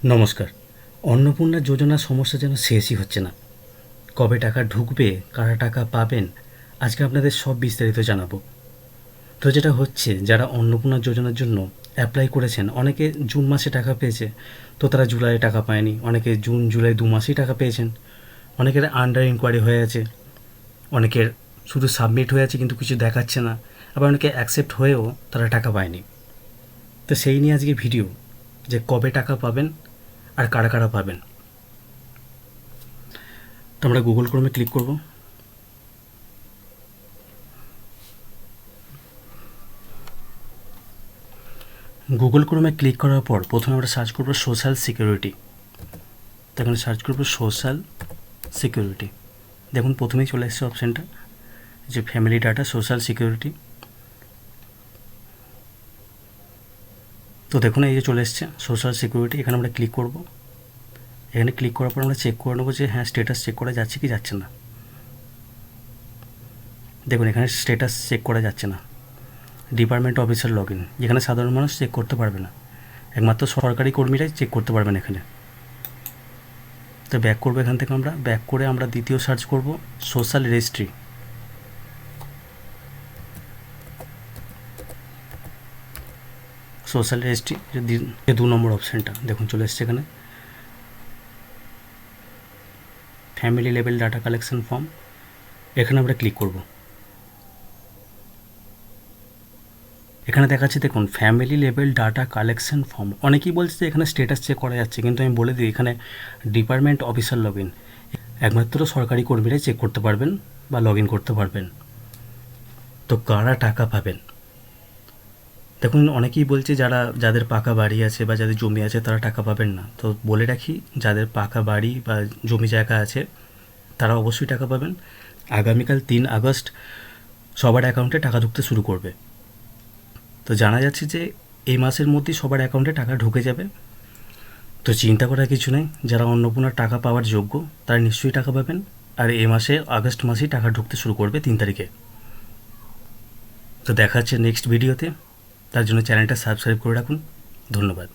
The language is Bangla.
নমস্কার। অন্নপূর্ণা যোজনার সমস্যা যেন শেষই হচ্ছে না। কবে টাকা ঢুকবে, কারা টাকা পাবেন, আজকে আপনাদের সব বিস্তারিত জানাবো। তো যেটা হচ্ছে, যারা অন্নপূর্ণা যোজনার জন্য অ্যাপ্লাই করেছেন, অনেকে জুন মাসে টাকা পেয়েছে, তো তারা জুলাইয়ে টাকা পায়নি। অনেকে জুন জুলাই 2 মাসেই টাকা পেয়েছেন। অনেকের আন্ডার ইনকোয়ারি হয়ে আছে, অনেকের শুধু সাবমিট হয়ে আছে কিন্তু কিছু দেখাচ্ছে না, আবার অনেকে অ্যাকসেপ্ট হয়েও তারা টাকা পায়নি। তো সেই নিয়ে আজকে ভিডিও, যে কবে টাকা পাবেন আর কারা কারা পাবেন। তো আমরা গুগল ক্রোমে ক্লিক করব। গুগল ক্রোমে ক্লিক করার পর প্রথমে আমরা সার্চ করব সোশ্যাল সিকিউরিটি। তো এখানে সার্চ করব সোশ্যাল সিকিউরিটি। দেখুন প্রথমেই চলে এসেছে অপশানটা, যে ফ্যামিলি ডাটা সোশ্যাল সিকিউরিটি। তো দেখুন এই যে চলে এসছে সোশ্যাল সিকিউরিটি। এখানে আমরা ক্লিক করব। এখানে ক্লিক করার পর আমরা চেক করে নেবো যে হ্যাঁ স্ট্যাটাস চেক করা যাচ্ছে কি যাচ্ছে না। দেখুন এখানে স্ট্যাটাস চেক করা যাচ্ছে না। ডিপার্টমেন্ট অফিসার লগ ইন, যেখানে সাধারণ মানুষ চেক করতে পারবে না, একমাত্র সরকারি কর্মীরাই চেক করতে পারবেন এখানে। তো ব্যাক করবো, এখান থেকে আমরা ব্যাক করে আমরা দ্বিতীয় সার্চ করব সোশ্যাল রেজিস্ট্রি। সোশ্যাল রেজিস্ট্রি যে 2 নম্বর অপশানটা দেখুন চলে এসছে এখানে, family level data collection form. এখানে আমরা ক্লিক করব। এখানে দেখাচ্ছে দেখুন family level data collection form. অনেকেই বলছে যে এখানে স্ট্যাটাস চেক করা যাচ্ছে, কিন্তু আমি বলে দিই এখানে ডিপার্টমেন্ট অফিসার লগ ইন, একমাত্র সরকারি কর্মীরাই চেক করতে পারবেন বা লগ ইন করতে পারবেন। তো কারা টাকা পাবেন, দেখুন অনেকেই বলছে যাদের পাকা বাড়ি আছে বা যাদের জমি আছে তারা টাকা পাবেন না। তো বলে রাখি, যাদের পাকা বাড়ি বা জমি জায়গা আছে তারা অবশ্যই টাকা পাবেন। আগামীকাল 3 আগস্ট সবার অ্যাকাউন্টে টাকা ঢুকতে শুরু করবে। তো জানা যাচ্ছে যে এই মাসের মধ্যেই সবার অ্যাকাউন্টে টাকা ঢুকে যাবে। তো চিন্তা করার কিছু নেই, যারা অন্নপূর্ণার টাকা পাওয়ার যোগ্য তারা নিশ্চয়ই টাকা পাবেন। আর এই মাসে আগস্ট মাসেই টাকা ঢুকতে শুরু করবে 3 তারিখে। তো দেখা হচ্ছে নেক্সট ভিডিওতে, তার জন্য চ্যানেলটা সাবস্ক্রাইব করে রাখুন। ধন্যবাদ।